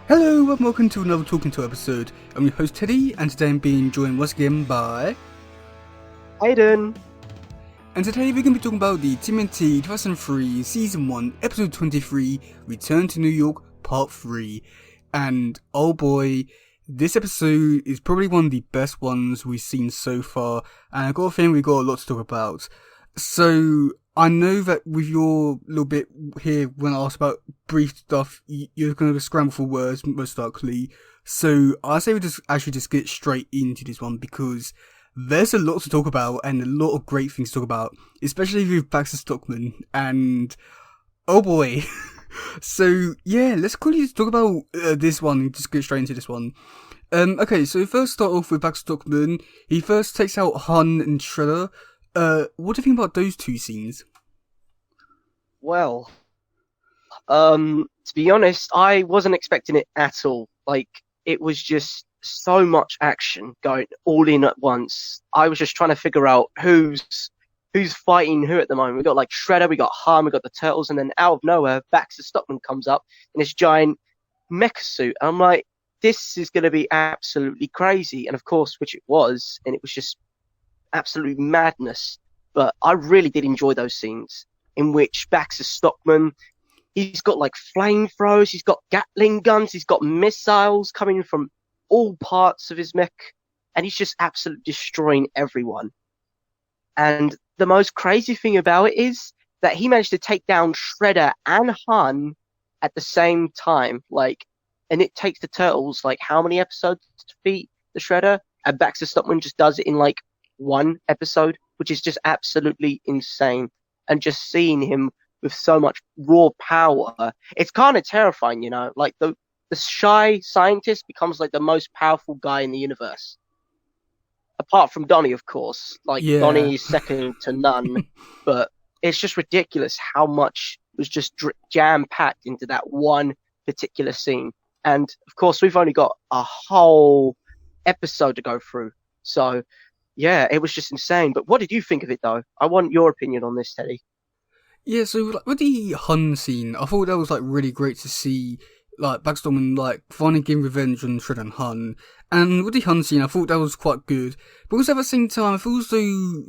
Hello and welcome to another Talking To episode. I'm your host Teddy, and today I'm being joined once again by... Hayden. And today we're going to be talking about the TMNT 2003 Season 1 Episode 23, Return to New York Part 3. And oh boy, this episode is probably one of the best ones we've seen so far, and I've got a feeling we've got a lot to talk about. So, I know that with your little bit here, when I asked about brief stuff, you're going to scramble for words, most likely. So, I say we just get straight into this one, because there's a lot to talk about, and a lot of great things to talk about, especially with Baxter Stockman, and oh boy. So, yeah, let's quickly talk about this one, and just get straight into this one. Okay, so first start off with Baxter Stockman. He first takes out Hun and Shredder. What do you think about those two scenes? Well, to be honest, I wasn't expecting it at all. Like, it was just so much action going all in at once. I was just trying to figure out who's fighting who at the moment. We got like Shredder, we got Han, we got the Turtles, and then out of nowhere, Baxter Stockman comes up in this giant mecha suit. And I'm like, this is going to be absolutely crazy. And of course, which it was, and it was just absolute madness. But I really did enjoy those scenes in which Baxter Stockman, he's got like flamethrowers, he's got Gatling guns, he's got missiles coming from all parts of his mech, and he's just absolutely destroying everyone. And the most crazy thing about it is that he managed to take down Shredder and Han at the same time. Like, and it takes the Turtles like how many episodes to defeat the Shredder? And Baxter Stockman just does it in like one episode, which is just absolutely insane. And just seeing him with so much raw power, it's kind of terrifying, you know? Like the shy scientist becomes like the most powerful guy in the universe. Apart from Donnie, of course. Like, yeah. Donnie is second to none. But it's just ridiculous how much was just jam-packed into that one particular scene. And, of course, we've only got a whole episode to go through. So, yeah, it was just insane. But what did you think of it, though? I want your opinion on this, Teddy. Yeah, so like, with the Hun scene, I thought that was like really great to see, like Baxter Stockman like finally getting revenge on Shredder and Hun. And with the Hun scene, I thought that was quite good. But also at the same time, I feel also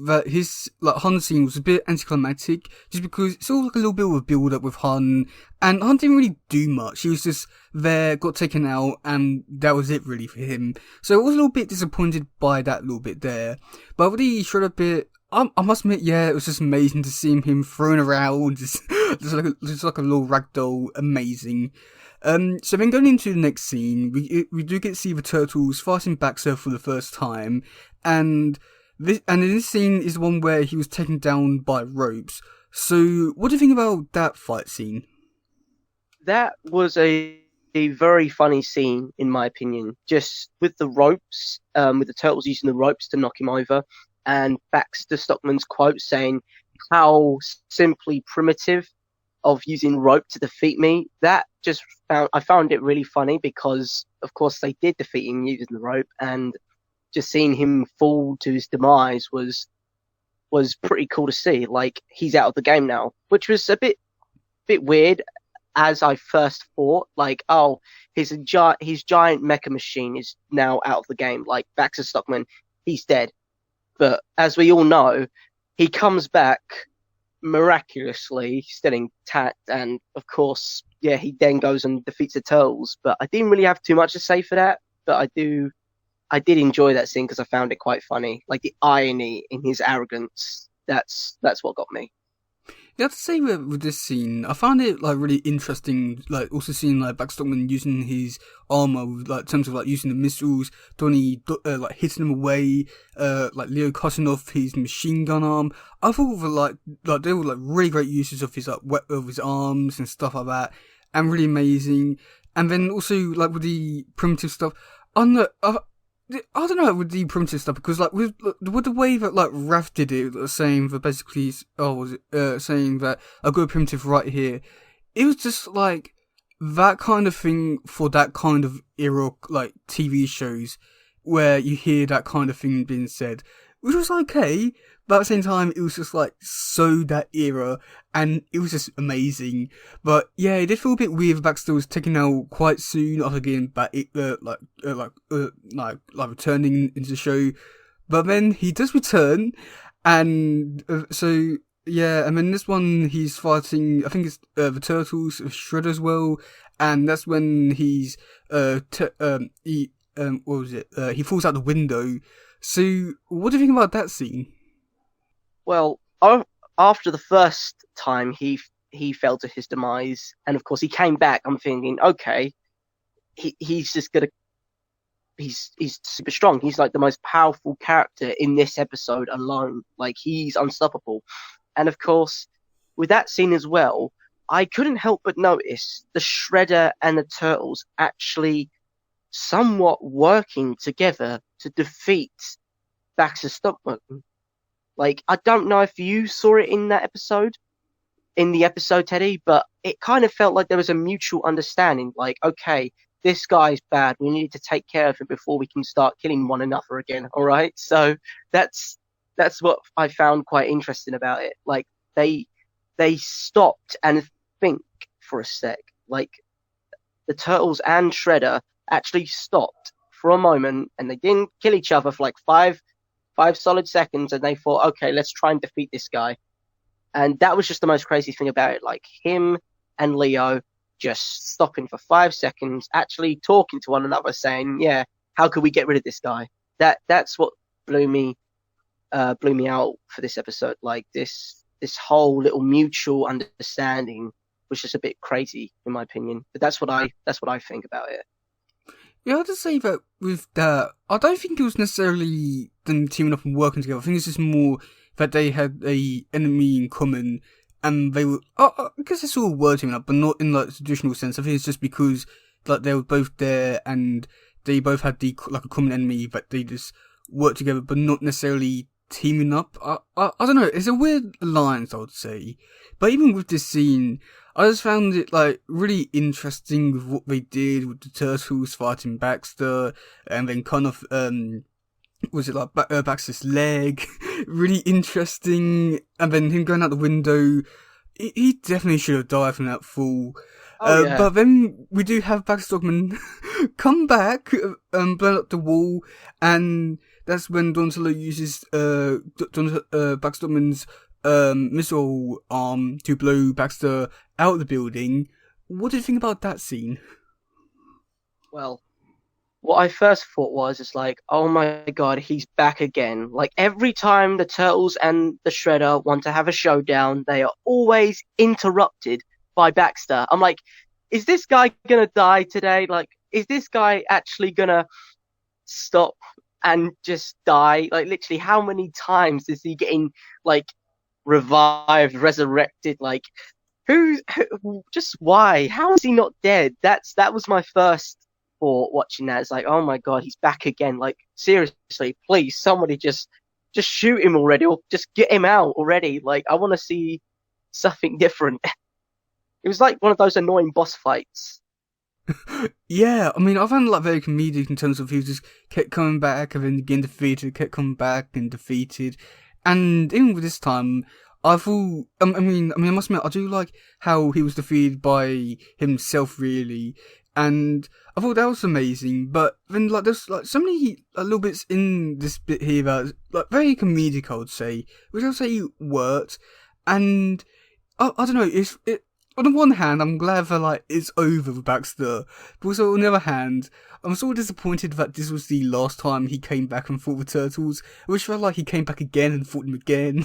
that his like Hun scene was a bit anticlimactic, just because it's all like a little bit of a build up with Hun, and Hun didn't really do much. He was just there, got taken out, and that was it really for him. So I was a little bit disappointed by that little bit there. But with the Shredder bit, I must admit, yeah, it was just amazing to see him thrown around, just like a little ragdoll, amazing. So then going into the next scene, we do get to see the Turtles fighting Baxter for the first time, and this scene is the one where he was taken down by ropes. So what do you think about that fight scene? That was a very funny scene, in my opinion. Just with the ropes, with the Turtles using the ropes to knock him over, and Baxter Stockman's quote saying how simply primitive of using rope to defeat me. That just I found it really funny because, of course, they did defeat him using the rope, and just seeing him fall to his demise was pretty cool to see. Like, he's out of the game now, which was a bit weird, as I first thought. Like, oh, his giant mecha machine is now out of the game. Like, Baxter Stockman, he's dead. But as we all know, he comes back miraculously, still intact, and of course, yeah, he then goes and defeats the Turtles. But I didn't really have too much to say for that. But I did enjoy that scene because I found it quite funny, like the irony in his arrogance. That's what got me. You have to say with this scene, I found it like really interesting, like also seeing like Baxter Stockman using his armor, like in terms of like using the missiles, Donnie like hitting him away, like Leo cutting off his machine gun arm. I thought like they were like really great uses of his of his arms and stuff like that, and really amazing. And then also like with the primitive stuff, I don't know with the primitive stuff, because like with the way that like Raph did it, saying that basically, saying that I got a primitive right here, it was just like that kind of thing for that kind of era, like TV shows where you hear that kind of thing being said. which was okay, but at the same time, it was just like so that era, and it was just amazing. But yeah, it did feel a bit weird. Baxter was taken out quite soon after getting back, like returning into the show. But then he does return, and so yeah, and then this one he's fighting. I think it's the Turtles, Shredder as well, and that's when what was it? He falls out the window. So, what do you think about that scene? Well, after the first time he fell to his demise, and of course he came back. I'm thinking, okay, he's just gonna he's super strong. He's like the most powerful character in this episode alone. Like he's unstoppable. And of course, with that scene as well, I couldn't help but notice the Shredder and the Turtles actually somewhat working together to defeat Baxter Stockman. Like I don't know if you saw it in the episode, Teddy, but it kind of felt like there was a mutual understanding. Like, okay, this guy's bad. We need to take care of him before we can start killing one another again. All right. So that's that's what I found quite interesting about it. Like they they stopped and think for a sec. Like the Turtles and Shredder actually stopped for a moment and they didn't kill each other for like five solid seconds, and they thought, okay, let's try and defeat this guy. And that was just the most crazy thing about it. Like him and Leo just stopping for 5 seconds, actually talking to one another, saying, "Yeah, how could we get rid of this guy?" That's what blew me out for this episode. Like this whole little mutual understanding was just a bit crazy in my opinion. But that's what I think about it. Yeah, I have to say that with that, I don't think it was necessarily them teaming up and working together. I think it's just more that they had a enemy in common, and they were. I guess it's all were teaming up, but not in like the traditional sense. I think it's just because like they were both there and they both had like a common enemy that they just worked together, but not necessarily teaming up. I don't know. It's a weird alliance, I would say. But even with this scene, I just found it like really interesting with what they did with the turtles fighting Baxter, and then kind of was it like Baxter's leg, really interesting, and then him going out the window. He definitely should have died from that fall. Oh yeah. But then we do have Baxter Stockman come back, blow up the wall, and that's when Donatello uses Baxter Stockman's missile arm to blow Baxter out of the building. What do you think about that scene? Well, what I first thought was, it's like, oh my god, he's back again. Like every time the Turtles and the Shredder want to have a showdown, they are always interrupted by Baxter. I'm like, is this guy gonna die today? Like, is this guy actually gonna stop and just die? Like, literally, how many times is he getting like revived, resurrected? Like, just why? How is he not dead? That was my first thought watching that. It's like, oh my god, he's back again. Like, seriously, please, somebody just shoot him already, or just get him out already. Like, I want to see something different. It was like one of those annoying boss fights. Yeah, I mean, I found it like very comedic in terms of he just kept coming back and then getting defeated, kept coming back and defeated, and even with this time, I thought, I must admit, I do like how he was defeated by himself, really, and I thought that was amazing. But then, like, there's like so many little bits in this bit here that like very comedic, I would say, which I would say worked, and I don't know, it. On the one hand, I'm glad that like it's over with Baxter, but also on the other hand, I'm sort of disappointed that this was the last time he came back and fought the Turtles. I wish felt like he came back again and fought them again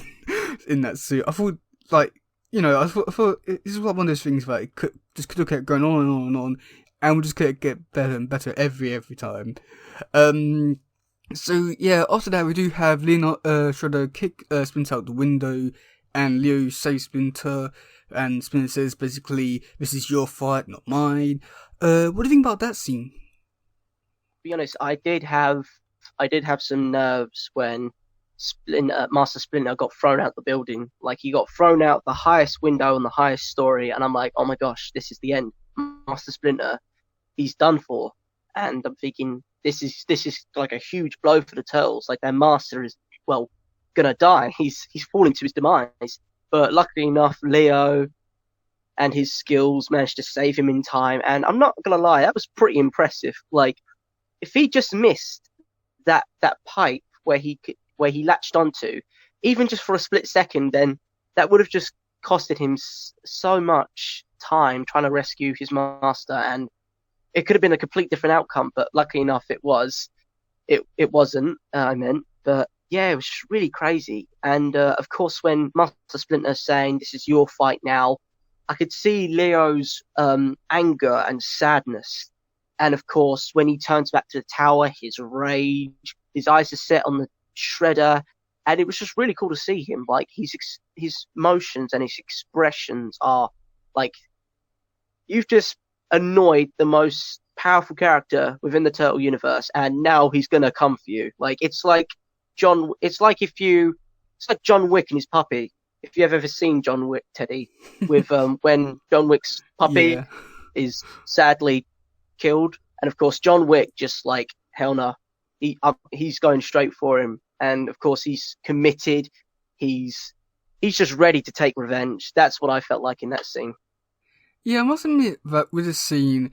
in that suit. I thought, like, I thought this is like one of those things that it could have kept going on and on and on, and we just could get better and better every time. So yeah, after that we do have Leonard Shredder kick Splinter out the window, and Leo saves Splinter. And Splinter says basically, "This is your fight, not mine." What do you think about that scene? To be honest, I did have some nerves when Master Splinter got thrown out the building. Like he got thrown out the highest window on the highest story, and I'm like, oh my gosh, this is the end. Master Splinter, he's done for. And I'm thinking, this is like a huge blow for the Turtles. Like their master well, gonna die. He's falling to his demise. But luckily enough, Leo and his skills managed to save him in time. And I'm not gonna lie, that was pretty impressive. Like, if he just missed that pipe where he latched onto, even just for a split second, then that would have just costed him so much time trying to rescue his master, and it could have been a complete different outcome. But luckily enough, it was. It wasn't. I meant, but yeah, it was really crazy. And of course, when Master Splinter saying, "This is your fight now," I could see Leo's anger and sadness. And of course, when he turns back to the tower, his rage, his eyes are set on the Shredder, and it was just really cool to see him. Like, his emotions and his expressions are like, you've just annoyed the most powerful character within the Turtle universe, and now he's gonna come for you. Like, it's like it's like John Wick and his puppy. If you've ever seen John Wick, Teddy, with when John Wick's puppy Yeah. is sadly killed, and of course John Wick just like, hell no, he's going straight for him, and of course he's committed. He's just ready to take revenge. That's what I felt like in that scene. Yeah, I must admit that with this scene,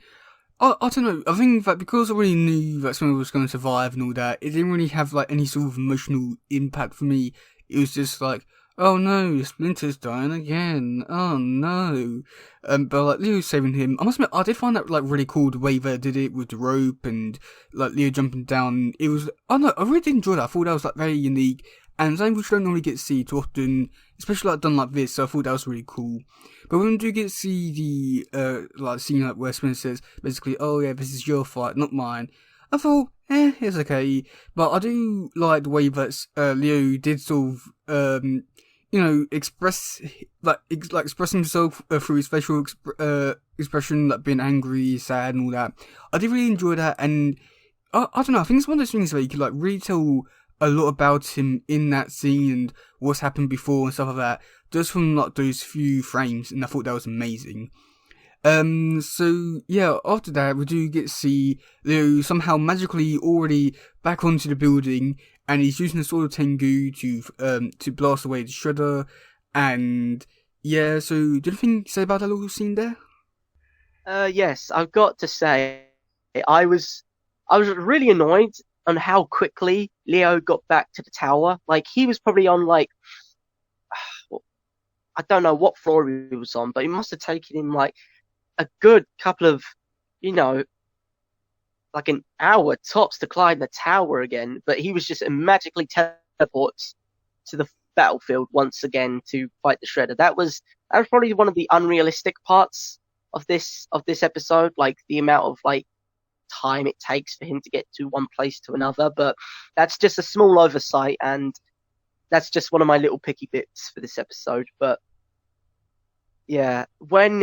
I don't know, I think that because I already knew that someone was going to survive and all that, it didn't really have like any sort of emotional impact for me. It was just like, oh no, Splinter's dying again, oh no. But like Leo saving him, I must admit, I did find that like really cool the way they did it with the rope and like Leo jumping down. It was, I don't know, I really did enjoy that. I thought that was like very unique and something which you don't normally get to see too often, especially like done like this, so I thought that was really cool. But when we do get to see the like scene like where Splinter says basically, oh yeah, this is your fight, not mine, I thought, it's okay. But I do like the way that Leo did sort of express express himself through his facial expression, like being angry, sad, and all that. I did really enjoy that, and I don't know. I think it's one of those things where you could like really tell a lot about him in that scene and what's happened before and stuff like that, just from like those few frames, and I thought that was amazing. So yeah, after that we do get to see Leo somehow magically already back onto the building, and he's using the sword of Tengu to blast away the Shredder, and yeah, so do you have anything to say about that little scene there? Yes, I've got to say, I was really annoyed on how quickly Leo got back to the tower. Like, he was probably on like, I don't know what floor he was on, but it must have taken him like a good couple of, you know, like an hour tops to climb the tower again. But he was just magically teleports to the battlefield once again to fight the Shredder. That was probably one of the unrealistic parts of this episode, like the amount of like time it takes for him to get to one place to another. But that's just a small oversight, and that's just one of my little picky bits for this episode. But yeah, when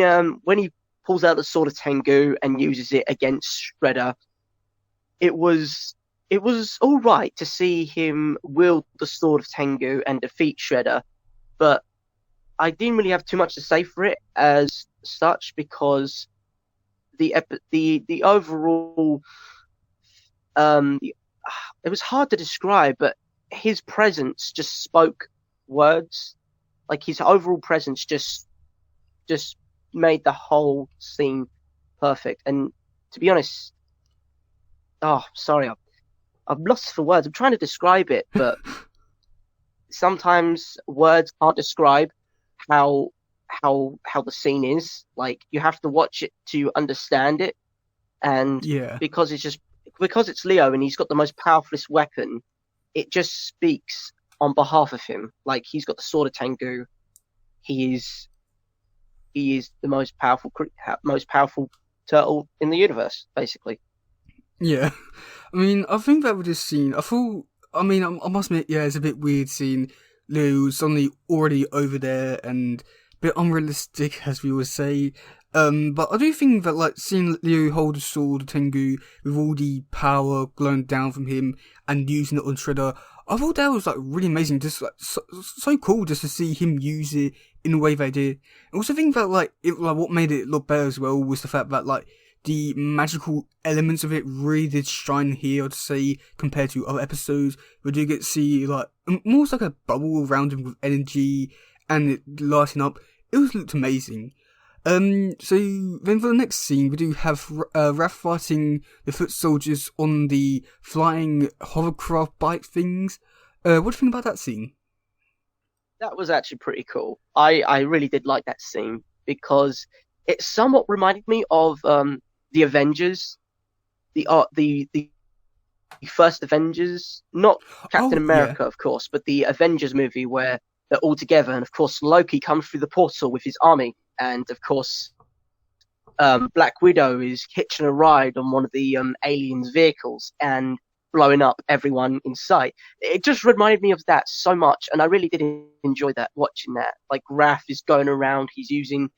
he pulls out the sword of Tengu and uses it against Shredder, it was all right to see him wield the sword of Tengu and defeat Shredder, but I didn't really have too much to say for it as such, because the overall it was hard to describe, but his presence just spoke words. Like, his overall presence just made the whole scene perfect. And to be honest, sorry, I'm lost for words. I'm trying to describe it, but sometimes words can't describe how the scene is. Like, you have to watch it to understand it. And Yeah. because it's Leo and he's got the most powerfulest weapon, it just speaks on behalf of him. Like, he's got the sword of Tengu. He is the most powerful turtle in the universe, basically. Yeah. I mean, I think that with this scene, I must admit, yeah, it's a bit weird seeing Leo suddenly already over there and a bit unrealistic, as we always say. But I do think that, like, seeing Leo hold the sword of Tengu with all the power glowing down from him and using it on Shredder, I thought that was, like, really amazing. Just, like, so cool just to see him use it in the way they did. I also think that, like, what made it look better as well was the fact that, like, the magical elements of it really did shine here, I'd say, compared to other episodes. We do get to see, like, almost like a bubble around him with energy and it lighting up. It was looked amazing. So then for the next scene, we do have Raph fighting the foot soldiers on the flying hovercraft bike things. What do you think about that scene? That was actually pretty cool. I really did like that scene because it somewhat reminded me of the Avengers, the first Avengers, not Captain Oh, yeah. America, of course, but the Avengers movie where they're all together, and of course Loki comes through the portal with his army, and of course Black Widow is hitching a ride on one of the aliens' vehicles and blowing up everyone in sight. It just reminded me of that so much, and I really did enjoy that watching that. Like Raph is going around, he's using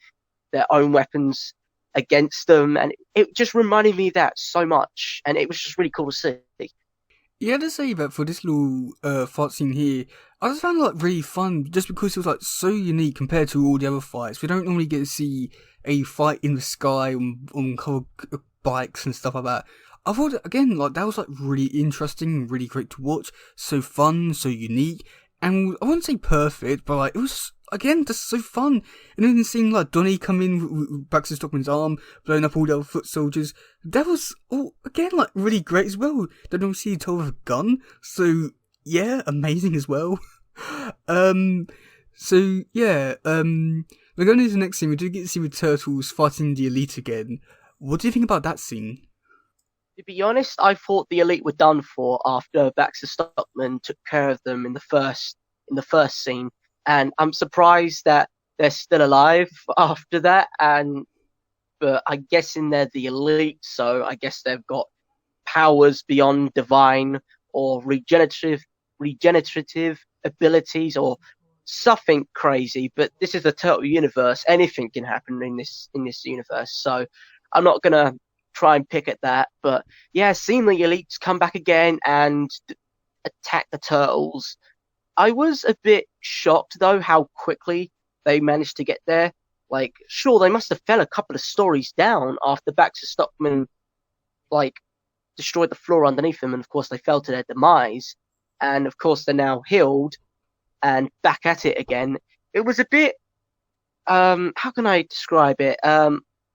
their own weapons against them, and it just reminded me of that so much, and it was just really cool to see. Yeah, to say that for this little fight scene here, I just found it like really fun just because it was like so unique compared to all the other fights. We don't normally get to see a fight in the sky on covered bikes and stuff like that. I thought again like that was like really interesting and really great to watch. So fun, so unique, and I wouldn't say perfect, but like it was again just so fun. And then seeing like Donnie come in with Baxter Stockman's arm, blowing up all the other foot soldiers. That was all again like really great as well. Don't know see told with a gun, so yeah, amazing as well. um, so yeah, we're going into the next scene. We do get to see the turtles fighting the elite again. What do you think about that scene? To be honest, I thought the Elite were done for after Baxter Stockman took care of them in the first scene, and I'm surprised that they're still alive after that. And but I guessing they're the Elite, so I guess they've got powers beyond divine or regenerative abilities or something crazy. But this is the Turtle universe; anything can happen in this universe. So I'm not gonna try and pick at that. But yeah, seeing the elites come back again and attack the turtles, I was a bit shocked though how quickly they managed to get there. Like, sure, they must have fell a couple of stories down after Baxter Stockman like destroyed the floor underneath them, and of course they fell to their demise. And of course they're now healed and back at it again. It was a bit how can I describe it?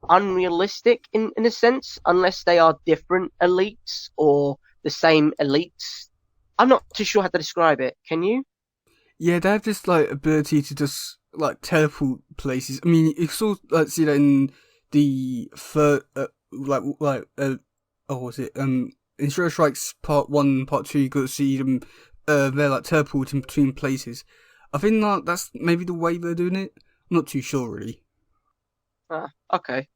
Unrealistic in a sense, unless they are different elites or the same elites. I'm not too sure how to describe it. Can you? Yeah, they have this like ability to just like teleport places. I mean, you sort of like see that in the third, oh, was it in Shredder Strikes Part One, Part Two. You got to see them, they're like teleporting between places. I think like, that's maybe the way they're doing it. I'm not too sure really. Okay.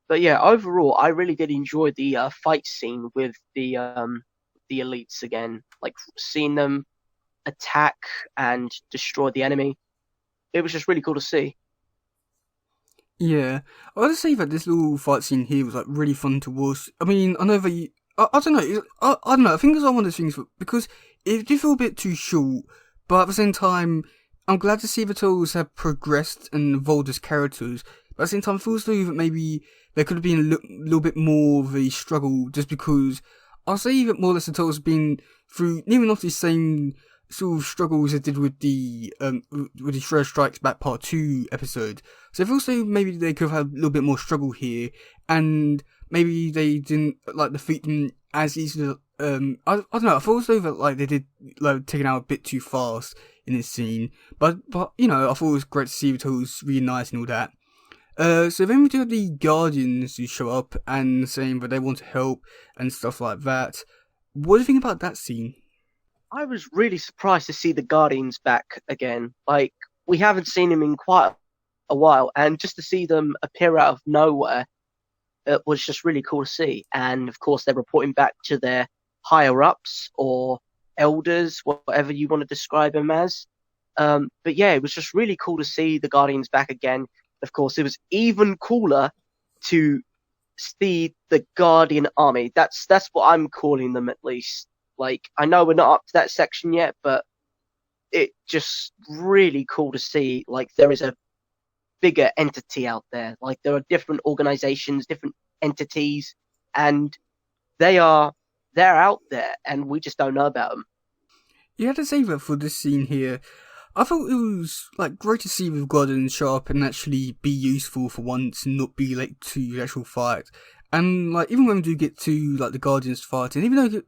But yeah, overall, I really did enjoy the fight scene with the elites again. Like seeing them attack and destroy the enemy. It was just really cool to see. Yeah, I would say that this little fight scene here was like really fun to watch. I mean, I know that I don't know, I don't know. I think it's like one of those things because it did feel a bit too short, but at the same time, I'm glad to see the Turtles have progressed and evolved as characters. But at the same time, it feels though that maybe there could have been a little bit more of a struggle just because I'll say that more or less the Turtles have been through nearly not the same sort of struggles as they did with the Shredder Strikes Back Part 2 episode. So I feel so maybe they could have had a little bit more struggle here, and maybe they didn't like defeat them as easily. I don't know. I feel so that like they did like taken out a bit too fast in this scene, but you know I thought it was great to see the Turtles reunite and all that. So then we do have the Guardians who show up and saying that they want to help and stuff like that. What do you think about that scene? I was really surprised to see the Guardians back again. Like we haven't seen them in quite a while, and just to see them appear out of nowhere, it was just really cool to see. And of course, they're reporting back to their higher ups or elders, whatever you want to describe them as. But yeah, it was just really cool to see the Guardians back again. Of course, it was even cooler to see the Guardian Army. That's what I'm calling them at least. Like I know we're not up to that section yet, but it just really cool to see like there is a bigger entity out there. Like there are different organizations, different entities, and they are they're out there, and we just don't know about them. You had to say that for this scene here. I thought it was like great to see with Gordon show up and actually be useful for once and not be late to the actual fight. And like even when we do get to like the Guardians fighting, even though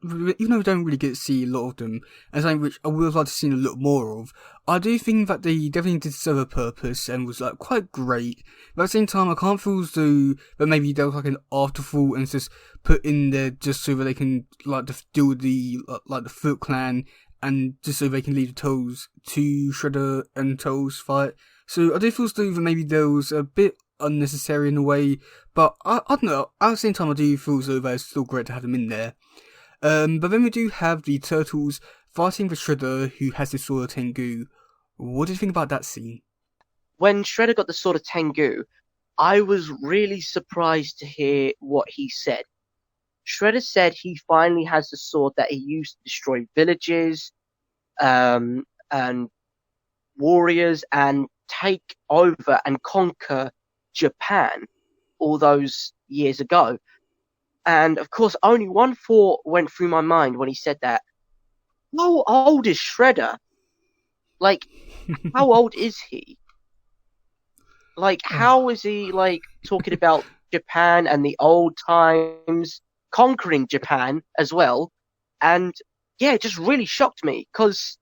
we don't really get to see a lot of them, and something which I would have liked to see a little more of, I do think that they definitely did serve a purpose and was like quite great. But at the same time, I can't feel as though that maybe there was like an afterthought and it's just put in there just so that they can like deal with the like the Foot Clan and just so they can leave the Toes to Shredder and Toes fight. So I do feel as though that maybe there was a bit unnecessary in a way, but I don't know. At the same time, I do feel as though it's still great to have them in there. But then we do have the Turtles fighting the Shredder, who has the Sword of Tengu. What do you think about that scene? When Shredder got the Sword of Tengu, I was really surprised to hear what he said. Shredder said he finally has the sword that he used to destroy villages, and warriors and take over and conquer Japan all those years ago. And of course, only one thought went through my mind when he said that. How old is Shredder? Like, how old is he? Like, how is he, like, talking about Japan and the old times, conquering Japan as well? And yeah, it just really shocked me because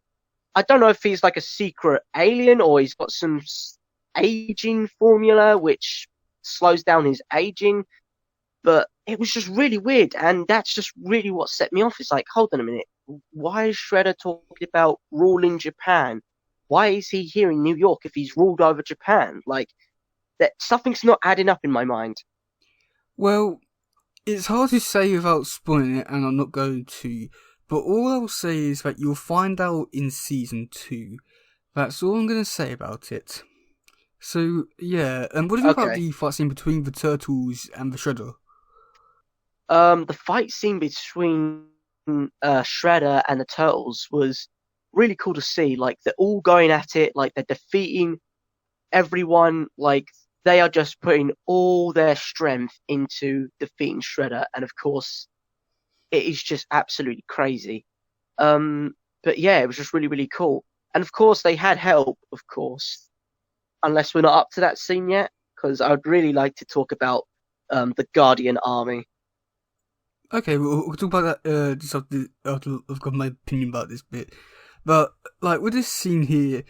I don't know if he's like a secret alien or he's got some aging formula which slows down his aging, but it was just really weird. And that's just really what set me off. It's like, hold on a minute. Why is Shredder talking about ruling Japan? Why is he here in New York if he's ruled over Japan? Like, that something's not adding up in my mind. Well, it's hard to say without spoiling it, and I'm not going to. But all I will say is that you'll find out in season 2. That's all I'm going to say about it. So, yeah, and what do you think about Okay. the fight scene between the Turtles and the Shredder? The fight scene between Shredder and the Turtles was really cool to see. Like, they're all going at it, like they're defeating everyone. Like, they are just putting all their strength into defeating Shredder, and of course, it is just absolutely crazy. Um, but yeah, it was just really, really cool. And of course, they had help, of course, unless we're not up to that scene yet, because I would really like to talk about the Guardian Army. Okay, we'll talk about that just after I've got my opinion about this bit. But, like, with this scene here,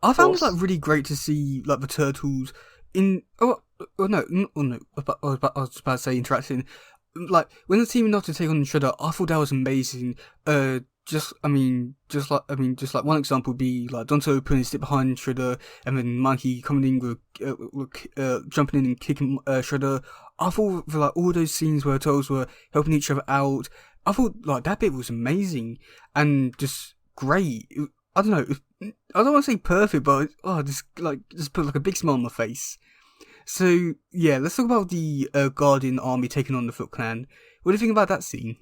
I Of found it, course. like, really great to see, like, the Turtles in... Oh no, I was about to say interacting. Like, when the team not to take on Shredder, I thought that was amazing. Just like one example would be like Donto putting his stick behind Shredder, and then Monkey coming in jumping in and kicking Shredder. I thought for like all those scenes where Turtles were helping each other out, I thought like that bit was amazing and just great. I don't know. I don't want to say perfect, but just put like a big smile on my face. So yeah, let's talk about the Guardian army taking on the Foot Clan. What do you think about that scene?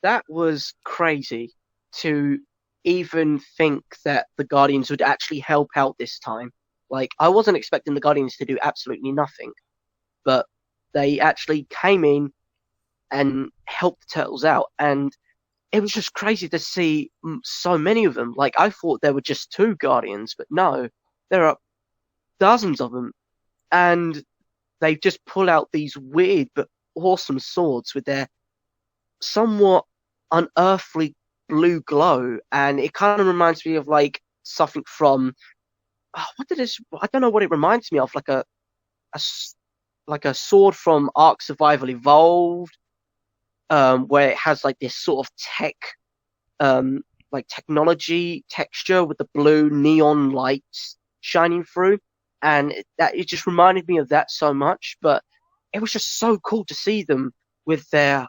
That was crazy to even think that the Guardians would actually help out this time. Like, I wasn't expecting the Guardians to do absolutely nothing, but they actually came in and helped the Turtles out. And it was just crazy to see so many of them. Like, I thought there were just two Guardians, but no, there are dozens of them. And they just pull out these weird but awesome swords with their somewhat unearthly blue glow, and it kind of reminds me of like something from what did this? I don't know what it reminds me of, a like a sword from Ark Survival Evolved, where it has like this sort of like technology texture with the blue neon lights shining through, and it just reminded me of that so much. But it was just so cool to see them with their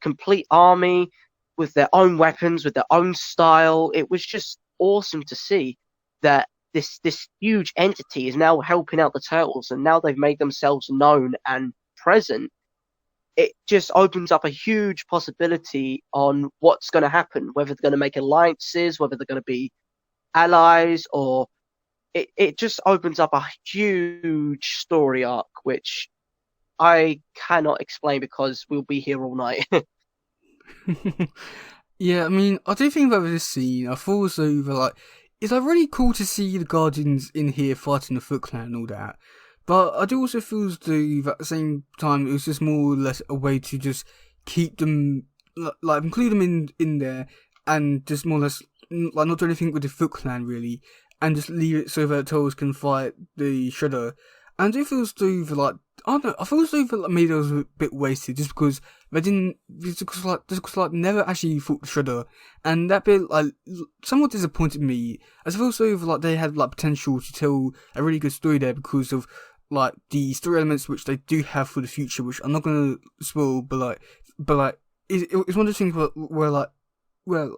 complete army, with their own weapons, with their own style. It was just awesome to see that this huge entity is now helping out the turtles, and now they've made themselves known and present. It just opens up a huge possibility on what's going to happen, whether they're going to make alliances, whether they're going to be allies, or it just opens up a huge story arc, which I cannot explain because we'll be here all night. Yeah, I mean, I do think about this scene. I thought also like it's like really cool to see the Guardians in here fighting the Foot Clan and all that. But I do also feel as though that at the same time it was just more or less a way to just keep them like include them in there and just more or less like not do anything with the Foot Clan really, and just leave it so that Turtles can fight the Shredder. And I do feel as though like I don't know, I feel as though that maybe it was a bit wasted just because they didn't just because like never actually fought the Shredder, and that bit like somewhat disappointed me. As I feel so like they had like potential to tell a really good story there because of like the story elements which they do have for the future, which I'm not gonna spoil, but like it's one of those things where like what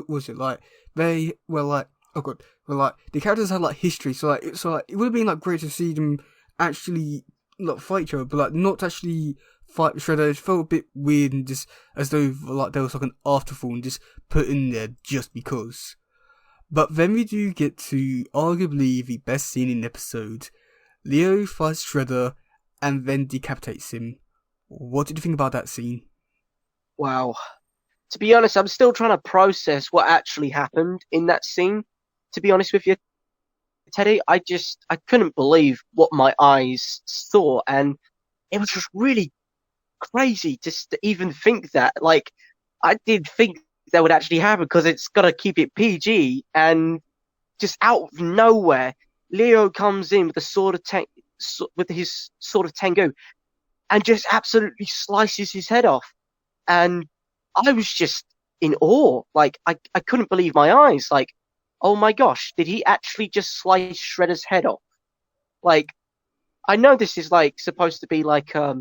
was it like they were like oh god well like the characters had like history, so it would have been like great to see them actually like fight each other, but like not actually fight Shredder. It felt a bit weird and just as though like there was like an afterthought and just put in there just because. But then we do get to arguably the best scene in the episode. Leo fights Shredder and then decapitates him. What did you think about that scene? Wow. To be honest, I'm still trying to process what actually happened in that scene. To be honest with you, Teddy, I couldn't believe what my eyes saw, and it was just really crazy just to even think that. Like, I did think that would actually happen because it's got to keep it PG, and just out of nowhere, Leo comes in with a with his sword of Tengu, and just absolutely slices his head off. And I was just in awe. Like, I couldn't believe my eyes. Like, oh my gosh, did he actually just slice Shredder's head off? Like, I know this is like supposed to be like a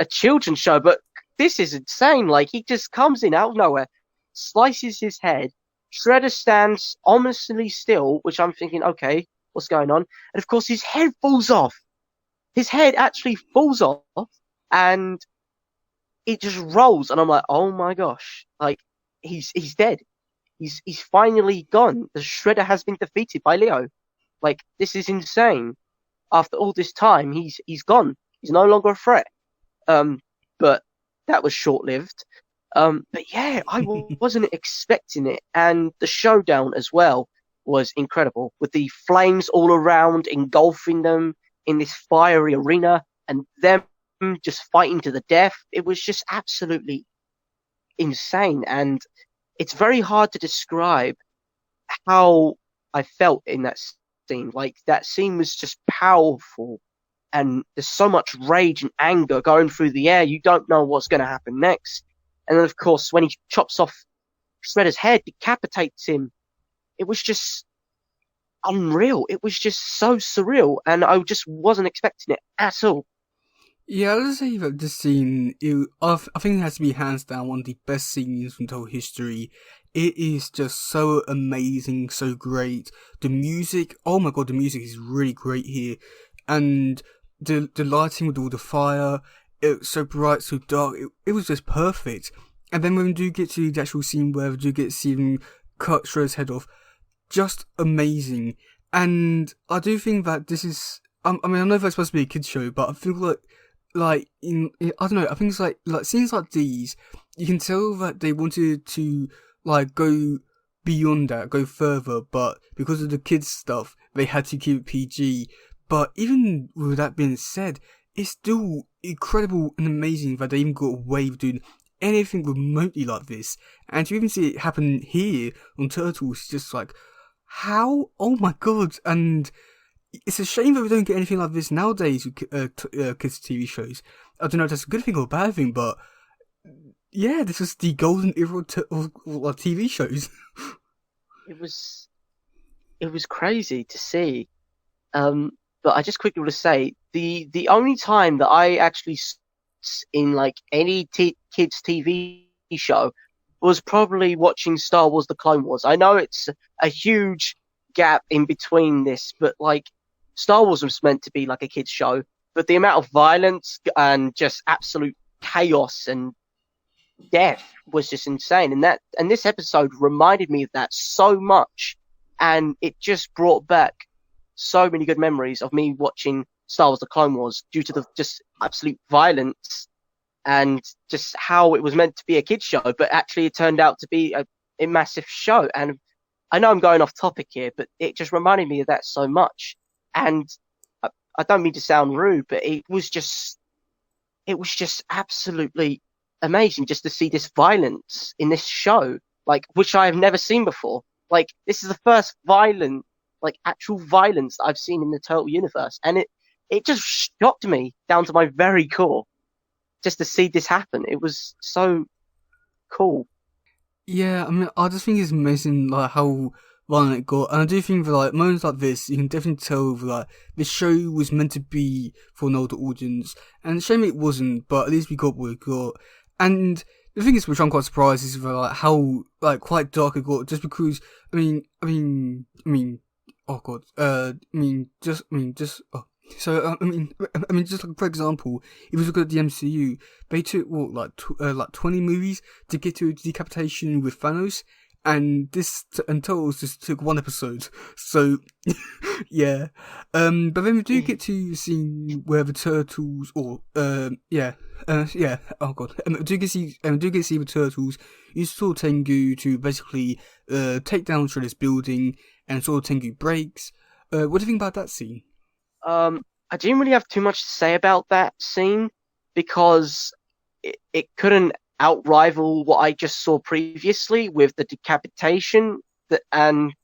children's show, but this is insane. Like, he just comes in out of nowhere, slices his head. Shredder stands ominously still, which I'm thinking, okay, what's going on? And of course, his head falls off. His head actually falls off, and it just rolls. And I'm like, oh my gosh, like he's dead. He's finally gone. The Shredder has been defeated by Leo. Like, this is insane. After all this time, he's gone. He's no longer a threat. But that was short lived. But yeah, I wasn't expecting it, and the showdown as well was incredible with the flames all around, engulfing them in this fiery arena, and them just fighting to the death. It was just absolutely insane, and it's very hard to describe how I felt in that scene. Like, that scene was just powerful, and there's so much rage and anger going through the air. You don't know what's going to happen next. And then, of course, when he chops off Shredder's head, decapitates him, it was just unreal. It was just so surreal, and I just wasn't expecting it at all. Yeah, I would say that this scene, I think it has to be hands down one of the best scenes from the whole history. It is just so amazing, so great. The music, oh my god, the music is really great here. And the lighting with all the fire, it was so bright, so dark, it was just perfect. And then when we do get to the actual scene where we do get to see him cut Shredder's head off, just amazing. And I do think that this is, I mean, I know that's supposed to be a kids show, but I feel like I don't know, I think it's like scenes like these, you can tell that they wanted to like go beyond that, go further, but because of the kids stuff, they had to keep it PG. But even with that being said, it's still incredible and amazing that they even got away with doing anything remotely like this. And to even see it happen here on Turtles, it's just like, how? Oh my god! And it's a shame that we don't get anything like this nowadays with kids' TV shows. I don't know if that's a good thing or a bad thing, but yeah, this is the golden era of TV shows. It was crazy to see. But I just quickly want to say the only time that I actually in like any kids TV show was probably watching Star Wars: The Clone Wars. I know it's a huge gap in between this, but like, Star Wars was meant to be like a kids show, but the amount of violence and just absolute chaos and death was just insane. And this episode reminded me of that so much, and it just brought back so many good memories of me watching Star Wars: The Clone Wars due to the just absolute violence and just how it was meant to be a kids show, but actually it turned out to be a massive show. And I know I'm going off topic here, but it just reminded me of that so much. And I don't mean to sound rude, but it was just absolutely amazing just to see this violence in this show, like which I have never seen before. Like this is the first violent, like actual violence that I've seen in the Turtle universe, and it just shocked me down to my very core just to see this happen. It was so cool. Yeah, I mean, I just think it's amazing, like, how violent it got. And I do think that, like, moments like this, you can definitely tell that, like, the show was meant to be for an older audience. And shame it wasn't, but at least we got what we got. And the thing is, which I'm quite surprised, is that, like, how, like, quite dark it got, just because, oh god, oh. So just like for example, if you look at the MCU, they took what like 20 movies to get to decapitation with Thanos, and this and Turtles just took one episode. So yeah, but then we do get to see where the turtles, oh god, we do get to see the turtles use Sword Tengu to basically take down Shredder's building, and Sword Tengu breaks. What do you think about that scene? I didn't really have too much to say about that scene because it couldn't outrival what I just saw previously with the decapitation. And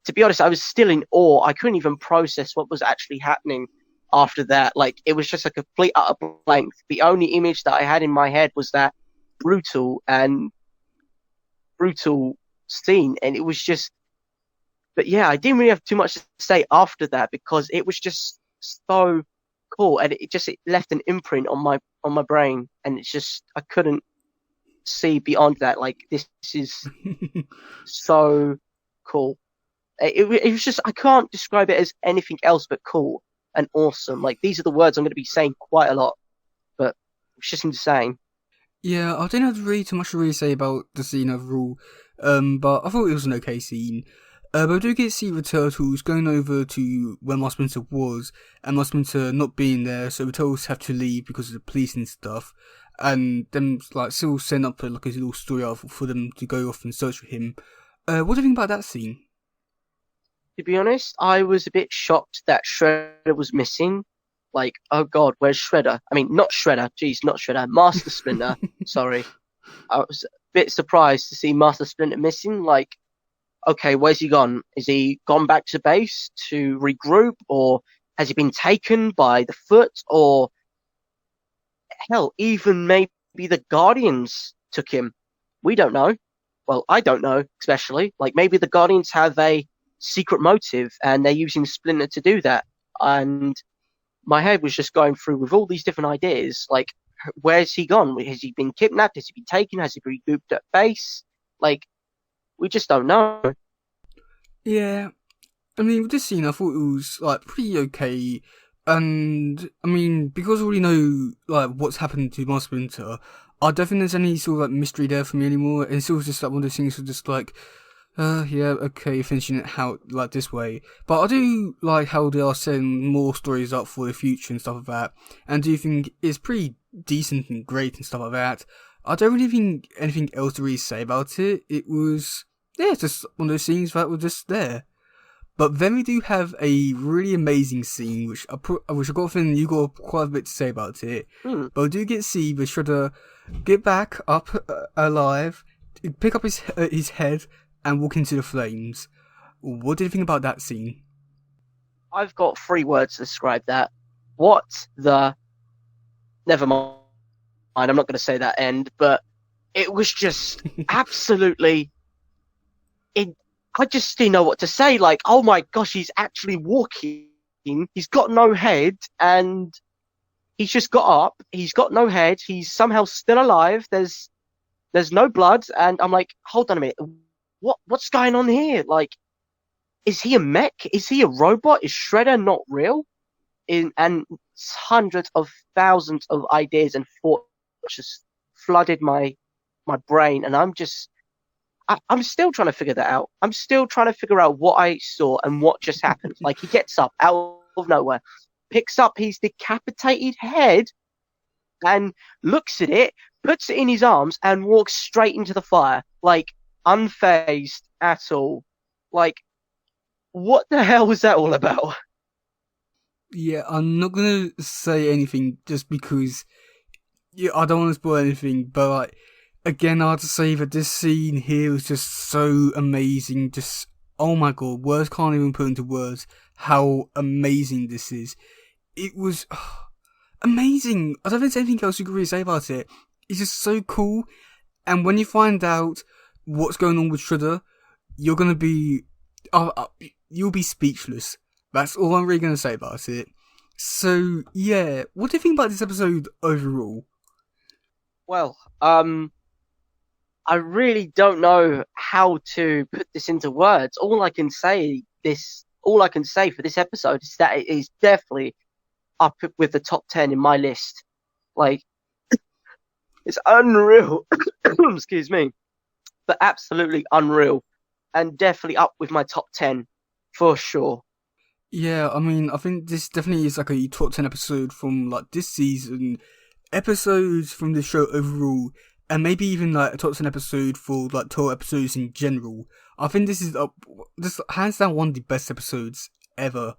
to be honest, I was still in awe. I couldn't even process what was actually happening after that. Like it was just a complete utter blank. The only image that I had in my head was that brutal and brutal scene, and it was just. But yeah, I didn't really have too much to say after that because it was just so cool, and it left an imprint on my brain, and it's just I couldn't see beyond that. Like this is so cool. It was just I can't describe it as anything else but cool and awesome. Like these are the words I'm going to be saying quite a lot, but it's just insane. Yeah, I don't have really too much to really say about the scene overall, but I thought it was an okay scene. But I do get to see the turtles going over to where Mark Spencer was, and Mark Spencer not being there, so the turtles have to leave because of the police and stuff, and them like still send up like a little story arc for them to go off and search for him. What do you think about that scene? To be honest, I was a bit shocked that Shredder was missing. Like, oh god, where's Shredder? I mean, not Shredder. Jeez, not Shredder. Master Splinter. Sorry. I was a bit surprised to see Master Splinter missing. Like, okay, where's he gone? Is he gone back to base to regroup, or has he been taken by the Foot, or hell, even maybe the Guardians took him? We don't know. Well, I don't know, especially. Like, maybe the Guardians have a secret motive and they're using Splinter to do that. And my head was just going through with all these different ideas. Like, where's he gone? Has he been kidnapped? Has he been taken? Has he regrouped at base? Like, we just don't know. Yeah, I mean, with this scene, I thought it was like pretty okay, and I mean, because I already know like what's happened to Master Splinter, I don't think there's any sort of like mystery there for me anymore. And it's still just like one of those things, just like, yeah, okay, finishing it out like this way. But I do like how they are setting more stories up for the future and stuff like that, and do think it's pretty decent and great and stuff like that. I don't really think anything else to really say about it. It was, yeah, it's just one of those scenes that were just there. But then we do have a really amazing scene, which I got a feeling you got quite a bit to say about it. Hmm. But we do get to see the Shredder get back up alive, pick up his head, and walk into the flames. What did you think about that scene? I've got 3 words to describe that. What the? Never mind. I'm not going to say that end, but it was just absolutely. I just didn't know what to say. Like, oh my gosh, he's actually walking. He's got no head, and he's just got up. He's got no head. He's somehow still alive. There's no blood, and I'm like, hold on a minute. What's going on here? Like, is he a mech? Is he a robot? Is Shredder not real? And hundreds of thousands of ideas and thoughts just flooded my brain, and I'm still trying to figure that out. I'm still trying to figure out what I saw and what just happened. Like he gets up out of nowhere, picks up his decapitated head and looks at it, puts it in his arms, and walks straight into the fire, like unfazed at all. Like, what the hell was that all about? Yeah, I'm not gonna say anything just because I don't want to spoil anything, but like, again, I have to say that this scene here was just so amazing. Just, oh my god, words can't even put into words how amazing this is. It was amazing. I don't think there's anything else you can really say about it. It's just so cool. And when you find out what's going on with Shredder, you're gonna be, you'll be speechless. That's all I'm really gonna say about it. So yeah, what do you think about this episode overall? Well, I really don't know how to put this into words. All I can say for this episode is that it is definitely up with the top 10 in my list. Like, it's unreal. Excuse me. But absolutely unreal. And definitely up with my top 10 for sure. Yeah, I mean, I think this definitely is like a top 10 episode from like this season, episodes from the show overall, and maybe even like a top 10 episode for like total episodes in general. I think this is this hands down one of the best episodes ever.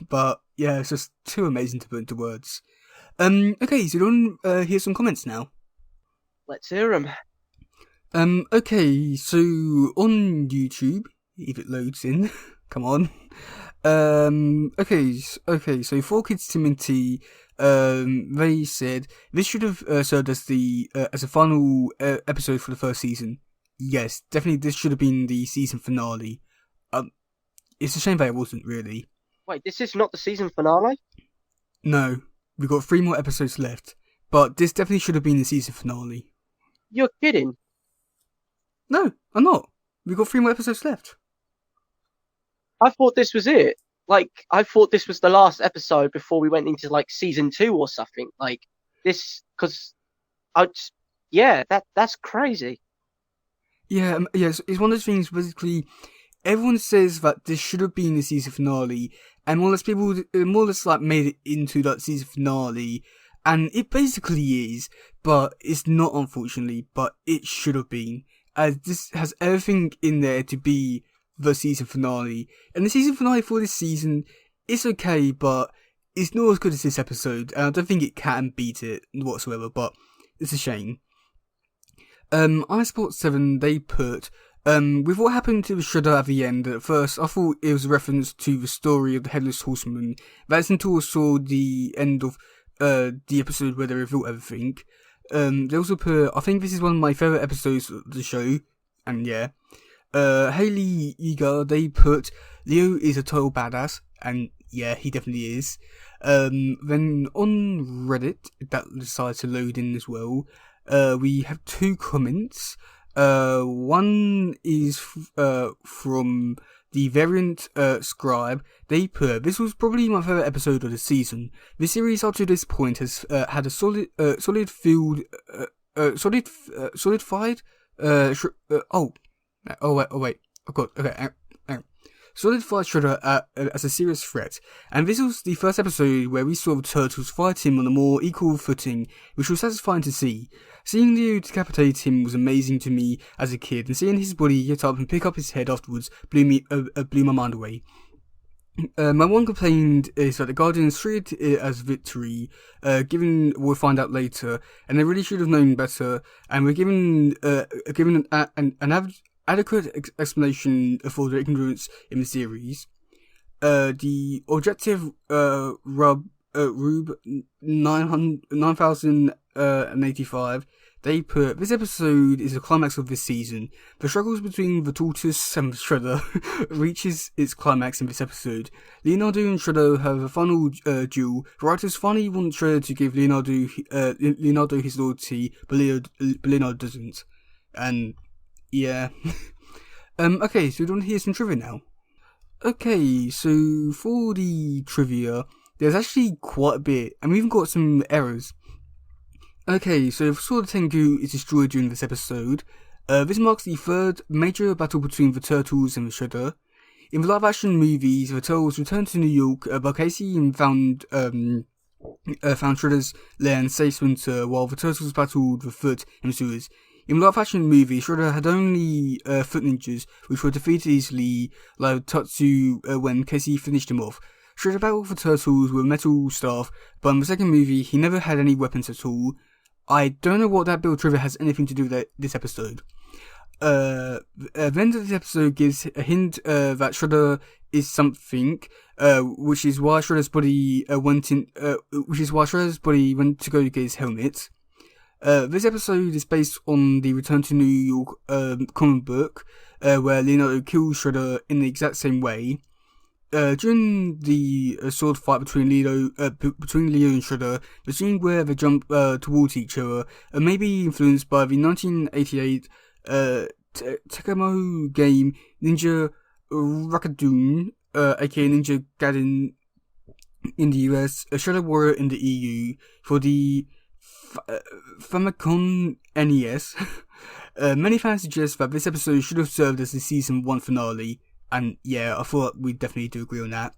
But yeah, it's just too amazing to put into words. Okay, so you want to hear some comments now? Let's hear them. Okay, so on YouTube, if it loads in, come on. Okay, so 4Kids Timothy, they said this should have served as as a final episode for the first season. Yes, definitely this should have been the season finale. It's a shame that it wasn't really. Wait, this is not the season finale? No, we've got 3 more episodes left, but this definitely should have been the season finale. You're kidding. No, I'm not. We've got 3 more episodes left. I thought this was it. Like, I thought this was the last episode before we went into like season 2 or something. Like this, because that's crazy. Yeah, yes, it's one of those things. Basically, everyone says that this should have been the season finale, and more or less people more or less like made it into that season finale, and it basically is, but it's not, unfortunately. But it should have been, as this has everything in there to be the season finale. And the season finale for this season is okay, but it's not as good as this episode, and I don't think it can beat it whatsoever, but it's a shame. iSport7, they put, with what happened to Shredder at the end, at first I thought it was a reference to the story of the Headless Horseman. That's until I saw the end of the episode where they revealed everything. They also put, I think this is one of my favourite episodes of the show, and yeah. Haley Eager, they put, Leo is a total badass, and yeah, he definitely is. Then on Reddit, that decided to load in as well, we have 2 comments. One is from the Variant Scribe. They put, this was probably my favourite episode of the season. The series up to this point has had a solidified solidified Shredder as a serious threat, and this was the first episode where we saw the Turtles fight him on a more equal footing, which was satisfying to see. Seeing Leo decapitate him was amazing to me as a kid, and seeing his body get up and pick up his head afterwards blew my mind away. My one complaint is that the Guardians treated it as victory, given we'll find out later, and they really should have known better, and were given an adequate explanation for their ignorance in the series. The objective Rube 9085, they put, this episode is the climax of this season. The struggles between the tortoise and the Shredder reaches its climax in this episode. Leonardo and Shredder have a final duel. The writers finally want Shredder to give Leonardo his loyalty, but Leonardo doesn't. And yeah. Okay, so we want to hear some trivia now. Okay, so for the trivia, there's actually quite a bit, and we even got some errors. Okay, so Sword Tengu is destroyed during this episode. This marks the 3rd major battle between the Turtles and the Shredder. In the live-action movies, the Turtles returned to New York, but Casey found Shredder's lair and saved Splinter, while the Turtles battled the Foot in the sewers. In the live-action movie, Shredder had only foot ninjas, which were defeated easily, like Tatsu when Casey finished him off. Shredder battled the Turtles with metal staff, but in the second movie, he never had any weapons at all. I don't know what that bit of trivia has anything to do with this episode. The end of this episode gives a hint that Shredder is something, which is why Shredder's body went to go get his helmet. This episode is based on the Return to New York comic book, where Leonardo kills Shredder in the exact same way. During the sword fight between Leo and Shredder, the scene where they jump towards each other may be influenced by the 1988 Tecmo game Ninja Rackadoon, aka Ninja Gaiden in the US, Shadow Warrior in the EU, for the Famicom NES. Many fans suggest that this episode should have served as the season 1 finale, and yeah, I thought we definitely do agree on that.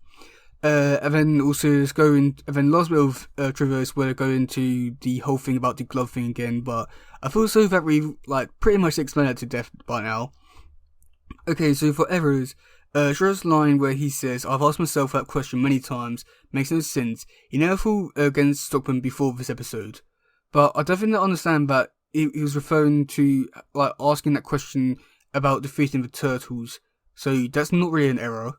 And then also let's go in, and then last bit of trivia is where I go into the whole thing about the glove thing again, but I feel so that we've pretty much explained that to death by now. Okay, so for errors, Shredder's line where he says, "I've asked myself that question many times," makes no sense. He never fought against Stockman before this episode, but I definitely understand that he was referring to asking that question about defeating the Turtles, so that's not really an error.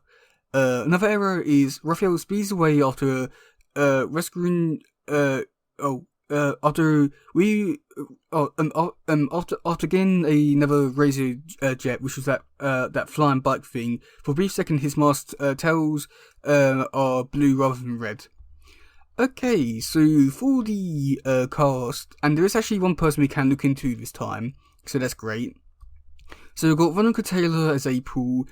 Another error is Raphael speeds away after rescuing after getting another razor jet, which was that flying bike thing. For a brief second, his masked tails are blue rather than red. Okay, so for the cast, and there is actually one person we can look into this time, so that's great. So we've got Veronica Taylor as April,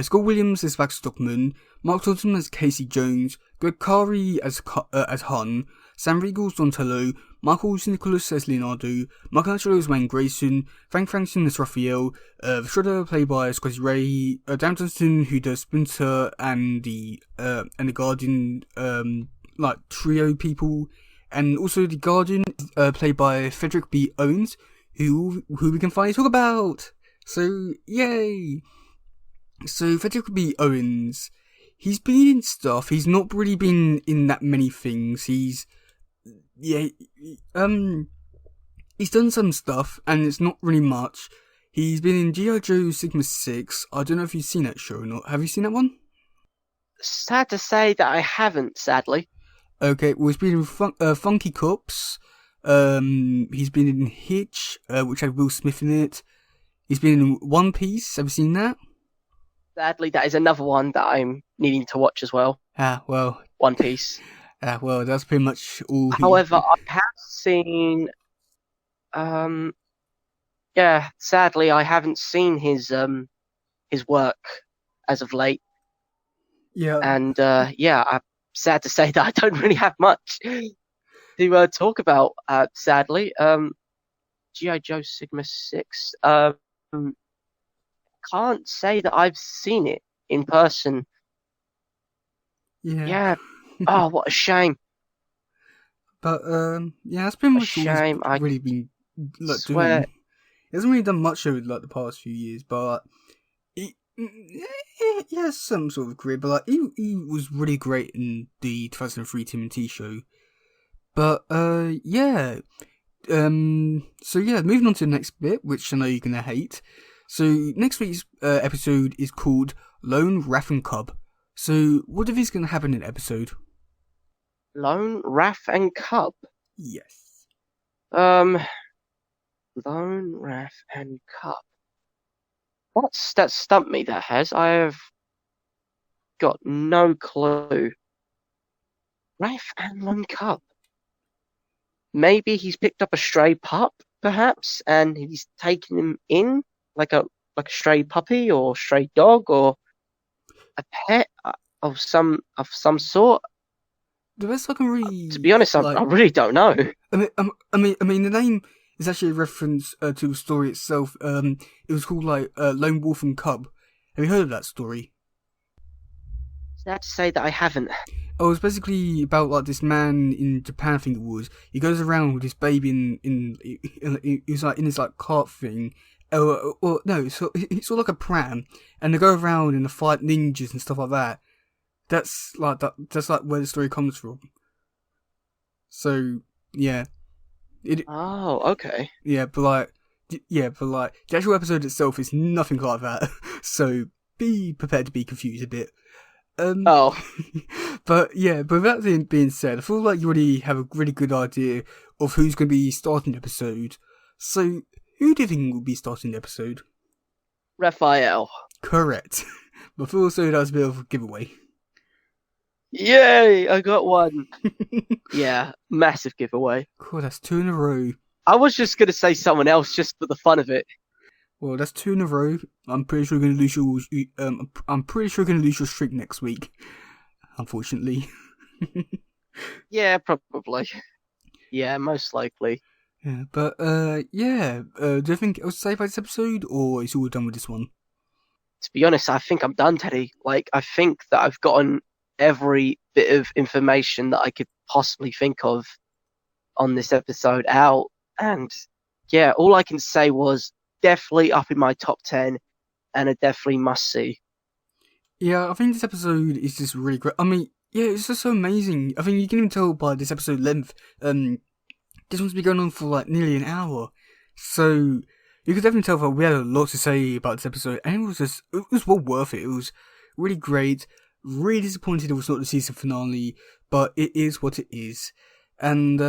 Scott Williams as Vax Stockman, Mark Thompson as Casey Jones, Greg Kari as Hun, Sam Riegel as Donatello, Michael Nicholas as Leonardo, Michelangelo as Wayne Grayson, Frank Frankson as Raphael, Shredder played by Scotty Ray, Dan Johnston who does Splinter and the Guardian trio people, and also the Guardian played by Frederick B. Owens, who we can finally talk about. So yay! So Frederick B. Owens, he's been in stuff. He's not really been in that many things. He's done some stuff, and it's not really much. He's been in G.I. Joe Sigma 6. I don't know if you've seen that show or not. Have you seen that one? Sad to say that I haven't, sadly. Okay, well, he's been in Funky Cops. He's been in Hitch, which had Will Smith in it. He's been in One Piece. Have you seen that? Sadly, that is another one that I'm needing to watch as well. Well. One Piece. Well, that's pretty much all. However, I have seen. Sadly, I haven't seen his work as of late. Yeah. And I'm sad to say that I don't really have much to talk about. Sadly, G.I. Joe Sigma 6. Can't say that I've seen it in person. Yeah. Oh, what a shame. But that's pretty much all he's really been doing. He hasn't really done much over the past few years, but he has some sort of career. But he was really great in the 2003 TMNT show. But so moving on to the next bit, which I know you're gonna hate. So next week's episode is called Lone Wrath and Cub. So what if is gonna happen in the episode? Lone Wrath and Cub? Yes. Lone Wrath and Cub. That stumped me, that has. I have got no clue. Wrath and Lone Cub. Maybe he's picked up a stray pup, perhaps, and he's taken him in like a stray puppy or stray dog or a pet of some sort. The best I can really, to be honest, I really don't know. I mean, the name is actually a reference to the story itself. It was called Lone Wolf and Cub. Have you heard of that story? Sad to say that I haven't. Oh, it's basically about like this man in Japan, I think it was. He goes around with his baby he's like in his like cart thing. Or no, it's sort of like a pram, and they go around and they fight ninjas and stuff like that. That's like where the story comes from. So yeah, Oh, okay. but like the actual episode itself is nothing like that. So be prepared to be confused a bit. Oh, but with that being said, I feel like you already have a really good idea of who's going to be starting the episode. So, who do you think will be starting the episode? Raphael. Correct. But I feel also that was a bit of a giveaway. Yay! I got one. Yeah, massive giveaway. Cool, that's 2 in a row. I was just gonna say someone else just for the fun of it. Well, that's 2 in a row. I'm pretty sure you're going to lose your. I'm pretty sure you're going to lose your streak next week. Unfortunately. Yeah, probably. Yeah, most likely. Yeah, but do you think else to say about this episode, or is all done with this one? To be honest, I think I'm done, Teddy. Like, I think that I've gotten every bit of information that I could possibly think of on this episode out, and yeah, all I can say was definitely up in my top 10 and a definitely must see. Yeah, I think this episode is just really great. I mean, yeah, it's just so amazing. I think you can even tell by this episode length. This one's been going on for like nearly an hour, so you could definitely tell that we had a lot to say about this episode, and it was well worth it. It was really great. Really disappointed it was not the season finale, but it is what it is. And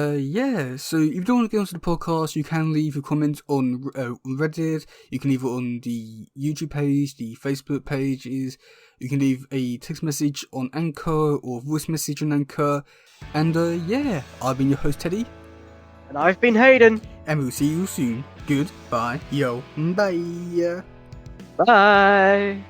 so if you don't want to get onto the podcast, you can leave a comment on Reddit. You can leave it on the YouTube page, the Facebook pages. You can leave a text message on Anchor or voice message on Anchor. And I've been your host Teddy, And I've been Hayden. and we'll see you soon. Goodbye, yo, bye. Bye.